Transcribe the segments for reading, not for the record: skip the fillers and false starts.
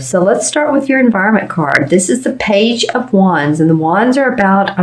So let's start with your environment card. This is the Page of Wands, and the wands are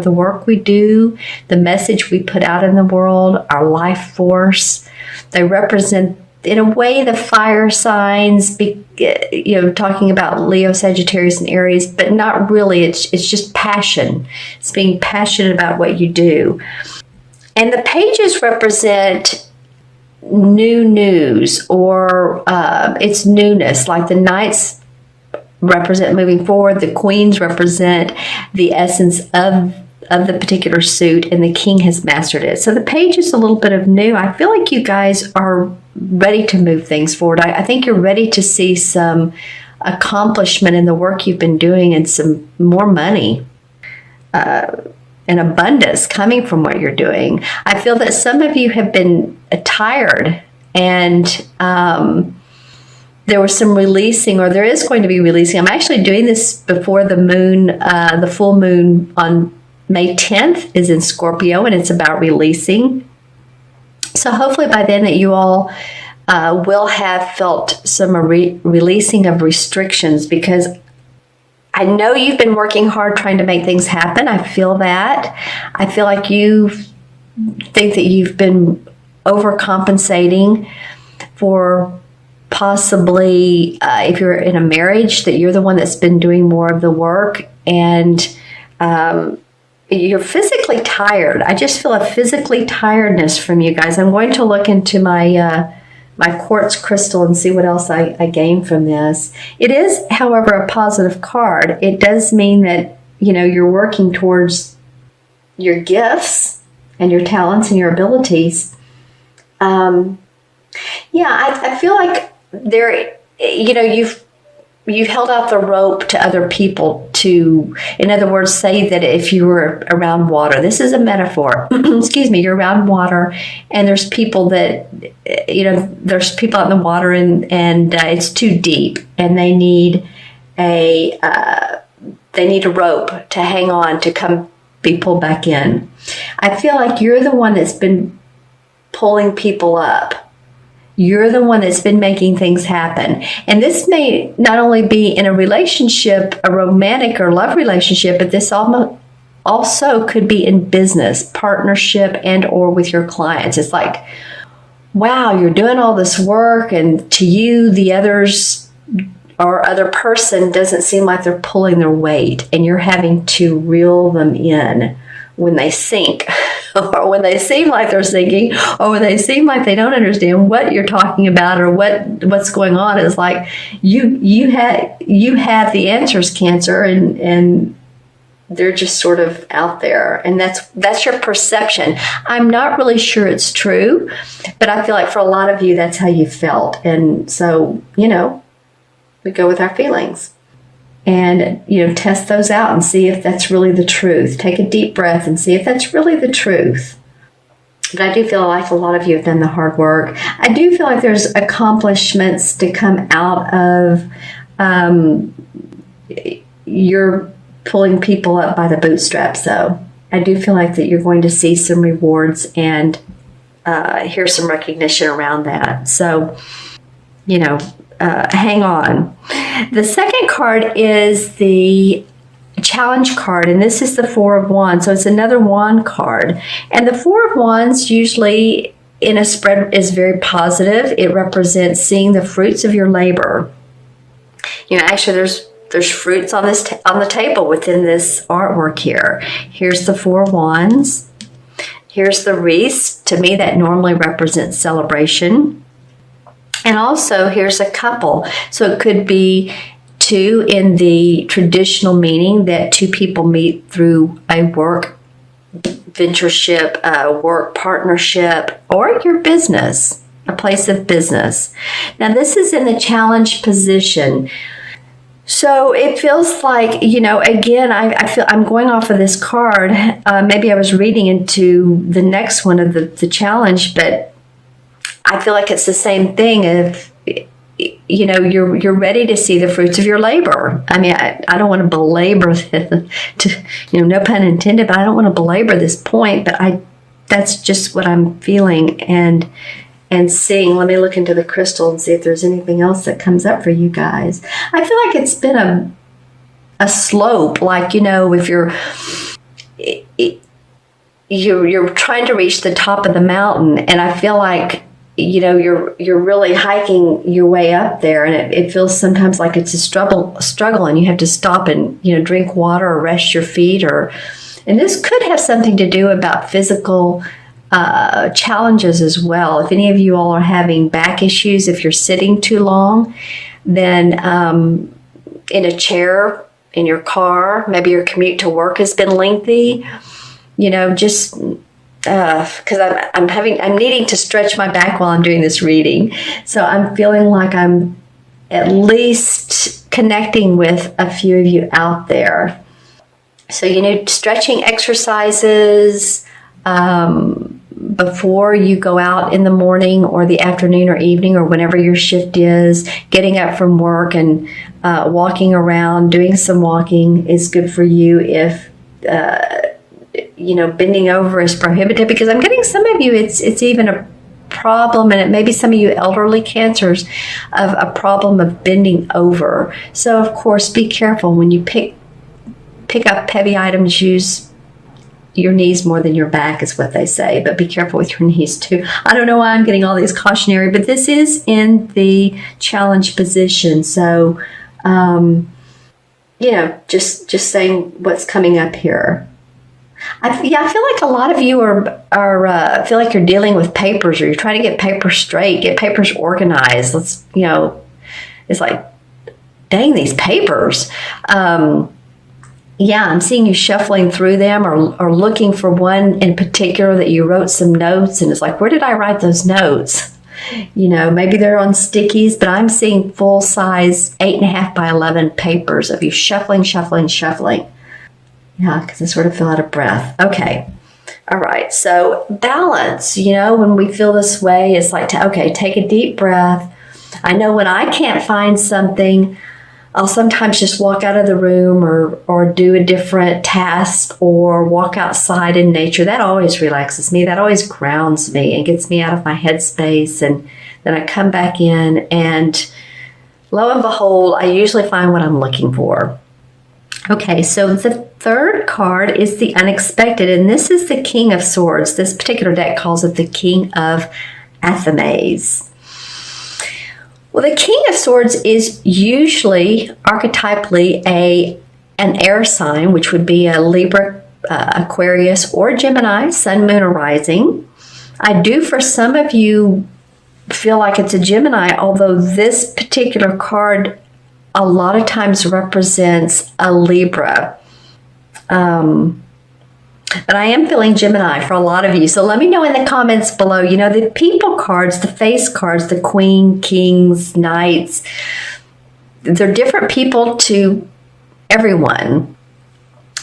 the work we do, the message we put out in the world, our life force. They represent, in a way, the fire signs, talking about Leo, Sagittarius, and Aries, but not really. It's just passion. It's being passionate about what you do. And the pages represent new news, or it's newness. Like the knights represent moving forward, the queens represent the essence of the particular suit, and the king has mastered it. So the page is a little bit of new. I feel like you guys are ready to move things forward. I think you're ready to see some accomplishment in the work you've been doing, and some more money and abundance coming from what you're doing. I feel that some of you have been tired, and there was some releasing, or there is going to be releasing. I'm actually doing this before the moon, the full moon on May 10th is in Scorpio, and it's about releasing. So hopefully by then that you all will have felt some releasing of restrictions, because I know you've been working hard trying to make things happen. I feel that. I feel like you think that you've been overcompensating for possibly, if you're in a marriage, that you're the one that's been doing more of the work, and you're physically tired. I just feel a physically tiredness from you guys. I'm going to look into my my quartz crystal and see what else I gain from this. It is, however, a positive card. It does mean that, you're working towards your gifts and your talents and your abilities. I feel like there, you've held out the rope to other people to, in other words, say that if you were around water, this is a metaphor, excuse me, you're around water, and there's people that, there's people out in the water, and it's too deep, and they need a rope to hang on to be pulled back in. I feel like you're the one that's been pulling people up. You're the one that's been making things happen. And this may not only be in a relationship, a romantic or love relationship, but this also could be in business, partnership, and or with your clients. It's like, wow, you're doing all this work, and to you, the others or other person doesn't seem like they're pulling their weight, and you're having to reel them in when they sink. Or when they seem like they're sinking, or when they seem like they don't understand what you're talking about, or what's going on. It's like you have the answers, Cancer, and they're just sort of out there, and that's your perception. I'm not really sure it's true, but I feel like for a lot of you, that's how you felt, and so we go with our feelings. And, test those out and see if that's really the truth. Take a deep breath and see if that's really the truth. But I do feel like a lot of you have done the hard work. I do feel like there's accomplishments to come out of you're pulling people up by the bootstraps, though. I do feel like that you're going to see some rewards and hear some recognition around that. So, hang on. The second card is the challenge card, and this is the Four of Wands. So it's another wand card. And the Four of Wands usually in a spread is very positive. It represents seeing the fruits of your labor. Actually there's fruits on the table within this artwork here. Here's the Four of Wands. Here's the wreath. To me, that normally represents celebration. And also, here's a couple. So it could be two in the traditional meaning that two people meet through a work ventureship, work partnership, or your business, a place of business. Now, this is in the challenge position. So it feels like, again, I feel I'm going off of this card. Maybe I was reading into the next one of the challenge, but I feel like it's the same thing. If you're ready to see the fruits of your labor. I mean, I don't want to belabor no pun intended, but I don't want to belabor this point. But that's just what I'm feeling, and and seeing. Let me look into the crystal and see if there's anything else that comes up for you guys. I feel like it's been a slope, like, if you're trying to reach the top of the mountain, and I feel like you're really hiking your way up there, and it feels sometimes like it's a struggle, and you have to stop and drink water or rest your feet, and this could have something to do about physical challenges as well. If any of you all are having back issues, if you're sitting too long, then in a chair, in your car, maybe your commute to work has been lengthy, just because I'm needing to stretch my back while I'm doing this reading. So I'm feeling like I'm at least connecting with a few of you out there. So, stretching exercises before you go out in the morning or the afternoon or evening or whenever your shift is, getting up from work and walking around, doing some walking is good for you. If bending over is prohibited, because I'm getting some of you, it's even a problem, and it may be some of you elderly cancers, of a problem of bending over. So of course, be careful when you pick up heavy items. Use your knees more than your back is what they say, but be careful with your knees too. I don't know why I'm getting all these cautionary, but this is in the challenge position. So, just saying what's coming up here. I feel like a lot of you are feel like you're dealing with papers, or you're trying to get papers straight, get papers organized. It's like, dang, these papers. I'm seeing you shuffling through them, or looking for one in particular that you wrote some notes, and it's like, where did I write those notes? Maybe they're on stickies, but I'm seeing full size 8.5 by 11 papers of you shuffling. Yeah, because I sort of feel out of breath. Okay. All right. So balance, when we feel this way, it's like, take a deep breath. I know when I can't find something, I'll sometimes just walk out of the room or do a different task or walk outside in nature. That always relaxes me. That always grounds me and gets me out of my headspace. And then I come back in, and lo and behold, I usually find what I'm looking for. Okay, so the third card is the unexpected, and this is the King of Swords. This particular deck calls it the King of Athames. Well, the King of Swords is usually archetypally an air sign, which would be a Libra, Aquarius, or Gemini, Sun, Moon, or Rising. I do, for some of you, feel like it's a Gemini, although this particular card a lot of times represents a Libra. But I am feeling Gemini for a lot of you. So let me know in the comments below. The people cards, the face cards, the Queen, Kings, Knights, they're different people to everyone.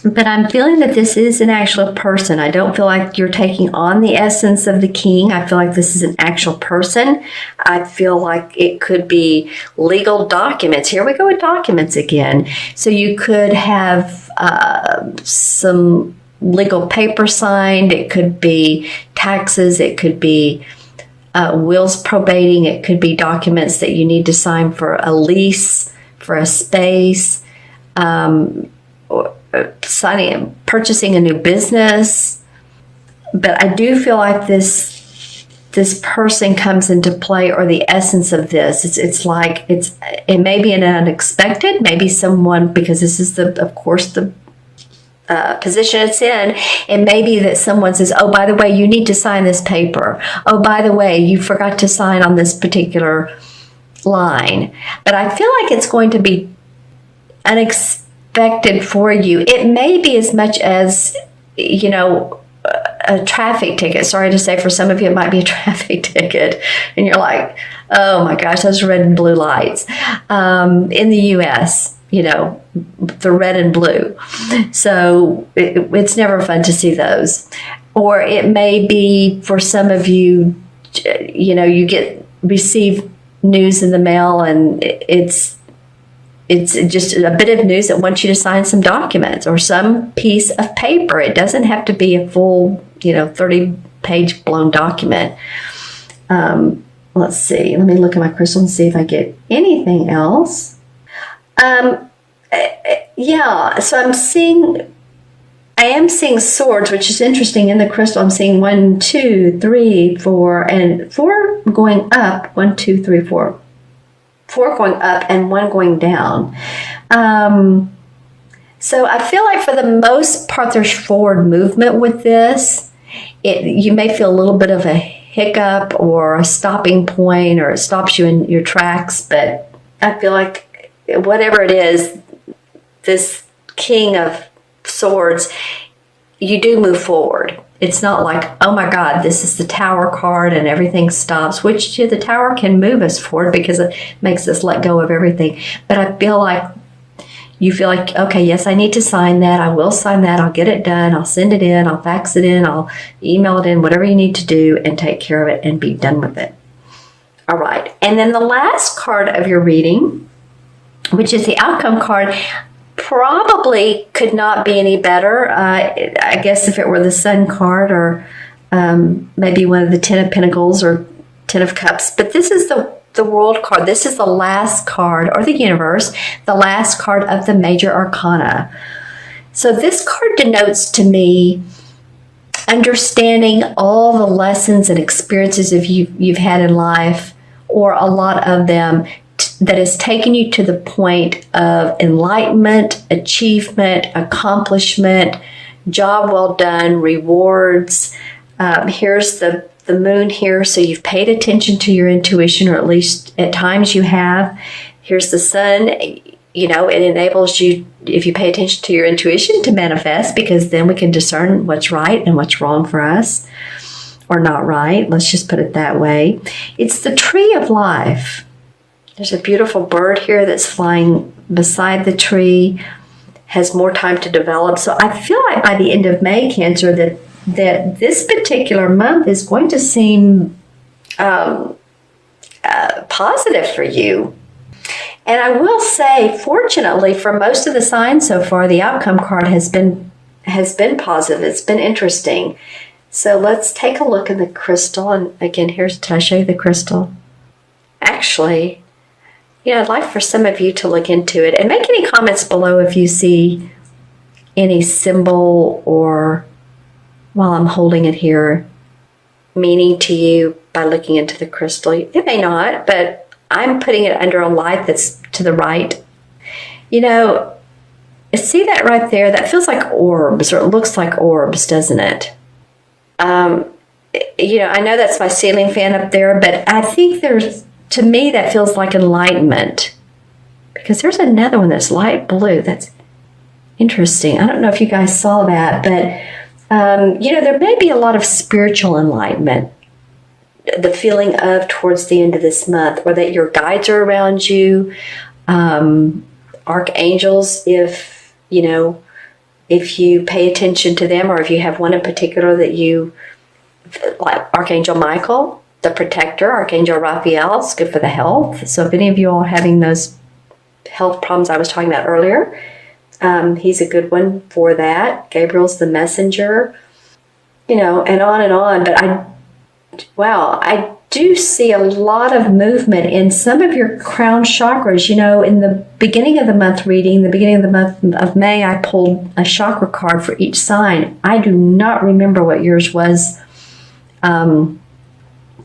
But I'm feeling that this is an actual person. I don't feel like you're taking on the essence of the king. I feel like this is an actual person. I feel like it could be legal documents. Here we go with documents again. So you could have some legal paper signed. It could be taxes. It could be wills probating. It could be documents that you need to sign for a lease, for a space, purchasing a new business. But I do feel like this person comes into play, or the essence of this. It may be an unexpected, maybe someone, because this is of course the position it's in. It may be that someone says, oh, by the way, you need to sign this paper. Oh, by the way, you forgot to sign on this particular line. But I feel like it's going to be unexpected for you. It may be as much as, a traffic ticket. Sorry to say, for some of you, it might be a traffic ticket. And you're like, oh my gosh, those red and blue lights. In the U.S., the red and blue. So it's never fun to see those. Or it may be for some of you, you receive news in the mail, and it's just a bit of news that wants you to sign some documents or some piece of paper. It doesn't have to be a full, 30-page blown document. Let's see. Let me look at my crystal and see if I get anything else. Yeah, so I am seeing swords, which is interesting in the crystal. I'm seeing 1, 2, 3, 4, and 4 going up. 1, 2, 3, 4. 4 going up and 1 going down. So I feel like for the most part, there's forward movement with this. You may feel a little bit of a hiccup or a stopping point, or it stops you in your tracks, but I feel like whatever it is, this King of Swords, you do move forward. It's not like, oh my God, this is the Tower card and everything stops, which the Tower can move us forward because it makes us let go of everything. But I feel like you feel like, okay, yes, I need to sign that. I will sign that. I'll get it done. I'll send it in. I'll fax it in. I'll email it in, whatever you need to do, and take care of it and be done with it. All right. And then the last card of your reading, which is the outcome card, probably could not be any better. I guess if it were the Sun card, or maybe one of the Ten of Pentacles or Ten of Cups. But this is the World card. This is the last card, or the Universe, the last card of the Major Arcana. So this card denotes to me understanding all the lessons and experiences you've had in life, or a lot of them, that has taken you to the point of enlightenment, achievement, accomplishment, job well done, rewards. Here's the Moon here, so you've paid attention to your intuition, or at least at times you have. Here's the Sun. You know, it enables you, if you pay attention to your intuition, to manifest, because then we can discern what's right and what's wrong for us, or not right. Let's just put it that way. It's the Tree of Life. There's a beautiful bird here that's flying beside the tree, has more time to develop. So I feel like by the end of May, Cancer, that this particular month is going to seem positive for you. And I will say, fortunately, for most of the signs so far, the outcome card has been positive. It's been interesting. So let's take a look at the crystal. And again, did I show you the crystal? Actually, I'd like for some of you to look into it and make any comments below if you see any symbol, or while I'm holding it here, meaning to you by looking into the crystal. It may not, but I'm putting it under a light that's to the right. See that right there? That feels like orbs, or it looks like orbs, doesn't it? I know that's my ceiling fan up there, but I think to me, that feels like enlightenment, because there's another one that's light blue. That's interesting. I don't know if you guys saw that, but, there may be a lot of spiritual enlightenment, the feeling of towards the end of this month, or that your guides are around you, archangels, if you pay attention to them, or if you have one in particular that you like, Archangel Michael, the protector, Archangel Raphael, is good for the health. So if any of you are having those health problems I was talking about earlier, he's a good one for that. Gabriel's the messenger, and on and on. But I do see a lot of movement in some of your crown chakras. In the beginning of the month reading, the beginning of the month of May, I pulled a chakra card for each sign. I do not remember what yours was,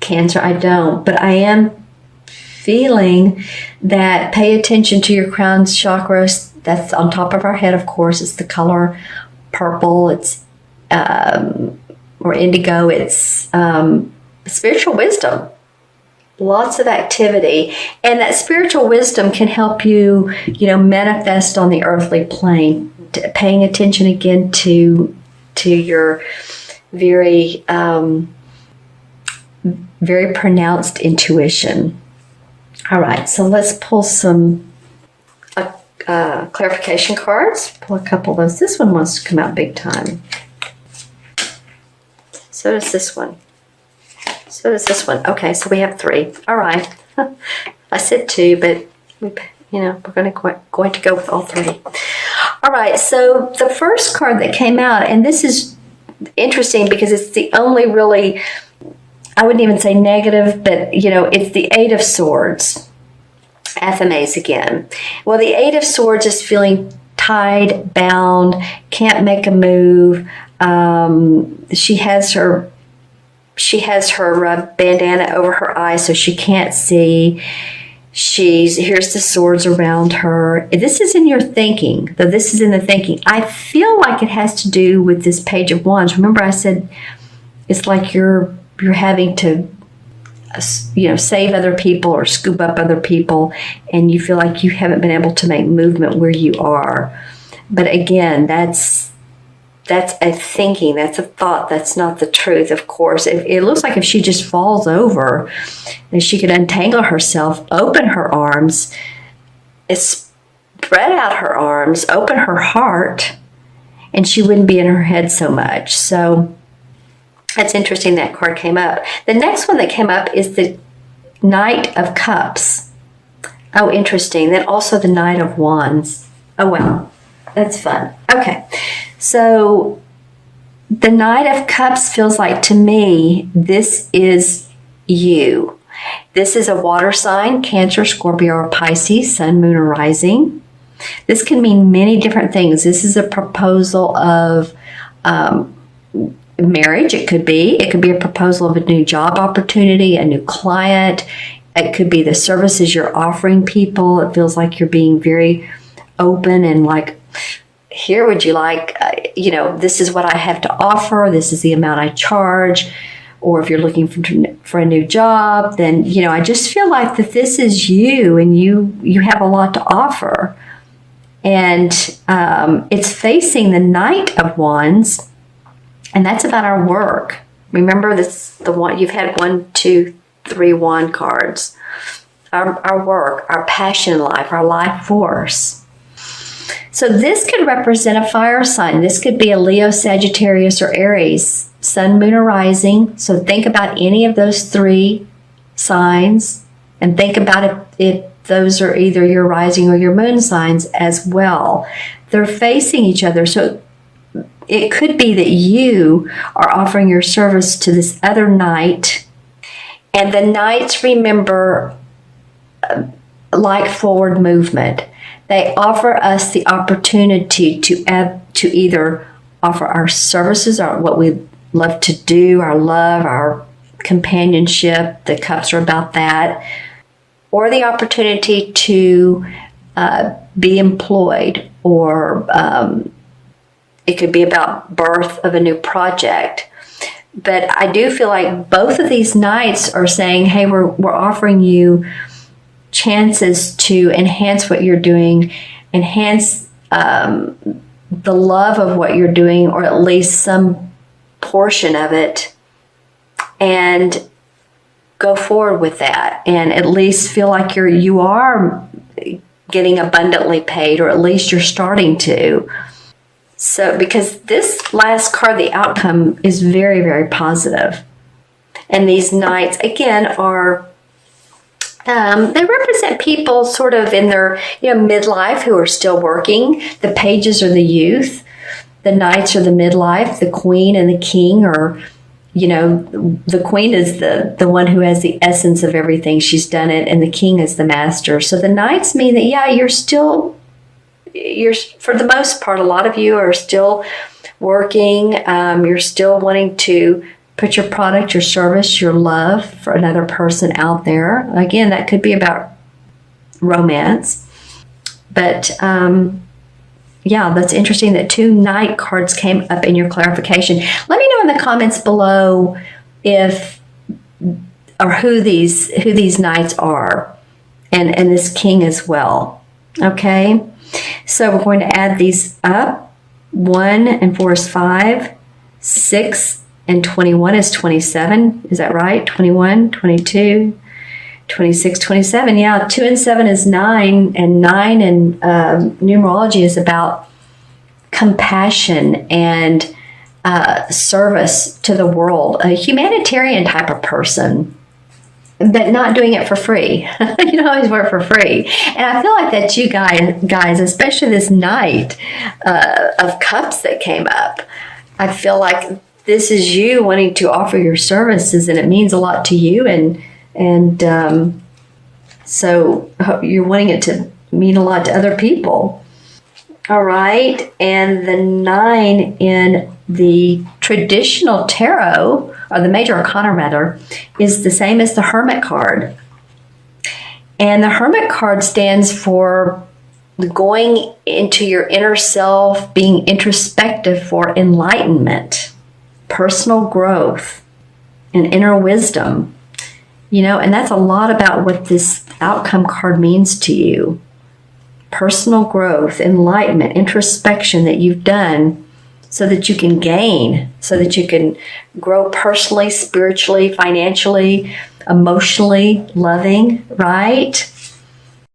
Cancer, I don't, but I am feeling that pay attention to your crown chakras. That's on top of our head, of course. It's the color purple. It's or indigo. It's spiritual wisdom. Lots of activity, and that spiritual wisdom can help you, manifest on the earthly plane. Paying attention again to your very very pronounced intuition. All right, so let's pull some clarification cards. Pull a couple of those. This one wants to come out big time. So does this one. So does this one. Okay, so we have 3. All right. I said 2, but we're going to go with all 3. All right, so the first card that came out, and this is interesting because it's the only really I wouldn't even say negative, but it's the Eight of Swords. Athames again. Well, the Eight of Swords is feeling tied, bound, can't make a move. She has her bandana over her eyes, so she can't see. Here's the swords around her. This is in your thinking, though. This is in the thinking. I feel like it has to do with this Page of Wands. Remember, I said it's like you're having to, save other people or scoop up other people, and you feel like you haven't been able to make movement where you are. But again, that's a thinking, that's a thought, that's not the truth, of course. It looks like if she just falls over, and she could untangle herself, open her arms, spread out her arms, open her heart, and she wouldn't be in her head so much. So that's interesting that card came up. The next one that came up is the Knight of Cups. Oh, interesting. Then also the Knight of Wands. Oh, wow. That's fun. Okay. So the Knight of Cups feels like, to me, this is you. This is a water sign, Cancer, Scorpio, or Pisces, Sun, Moon, or Rising. This can mean many different things. This is a proposal of marriage. It could be a proposal of a new job opportunity, a new client. It could be the services you're offering people. It feels like you're being very open and like, here, would you like, this is what I have to offer. This is the amount I charge. Or if you're looking for a new job, then, I just feel like that this is you, and you have a lot to offer. And it's facing the Knight of Wands, and that's about our work. Remember, this the one you've had 1, 2, 3 wand cards. Our work, our passion in life, our life force. So this could represent a fire sign. This could be a Leo, Sagittarius, or Aries, Sun, Moon, or Rising. So think about any of those 3 signs, and think about if those are either your rising or your moon signs as well. They're facing each other. So it could be that you are offering your service to this other knight, and the knights, remember, like forward movement. They offer us the opportunity to either offer our services, or what we love to do, our love, our companionship. The cups are about that. Or the opportunity to be employed, or it could be about birth of a new project. But I do feel like both of these knights are saying, hey, we're offering you chances to enhance what you're doing, enhance the love of what you're doing, or at least some portion of it, and go forward with that, and at least feel like you are getting abundantly paid, or at least you're starting to. So, because this last card, the outcome, is very, very positive. And these knights, again, are they represent people sort of in their midlife who are still working. The pages are the youth. The knights are the midlife. The queen and the king are, the queen is the one who has the essence of everything. She's done it. And the king is the master. So the knights mean that, you're for the most part, a lot of you are still working. You're still wanting to put your product, your service, your love for another person out there. Again, that could be about romance. But that's interesting that 2 knight cards came up in your clarification. Let me know in the comments below if or who these knights are, and this king as well. Okay, so we're going to add these up. 1 and 4 is 5, 6 and 21 is 27. Is that right? 21, 22, 26, 27. Yeah, 2 and 7 is 9, and 9 in numerology is about compassion and service to the world. A humanitarian type of person, but not doing it for free. You don't always work for free. And I feel like that you guys, especially this Knight of Cups that came up, I feel like this is you wanting to offer your services, and it means a lot to you, and so you're wanting it to mean a lot to other people. All right, and the 9 in the traditional tarot, or the major arcana rather, is the same as the Hermit card. And the Hermit card stands for going into your inner self, being introspective for enlightenment, personal growth, and inner wisdom. And that's a lot about what this outcome card means to you. Personal growth, enlightenment, introspection that you've done so that you can gain, so that you can grow personally, spiritually, financially, emotionally, loving, right?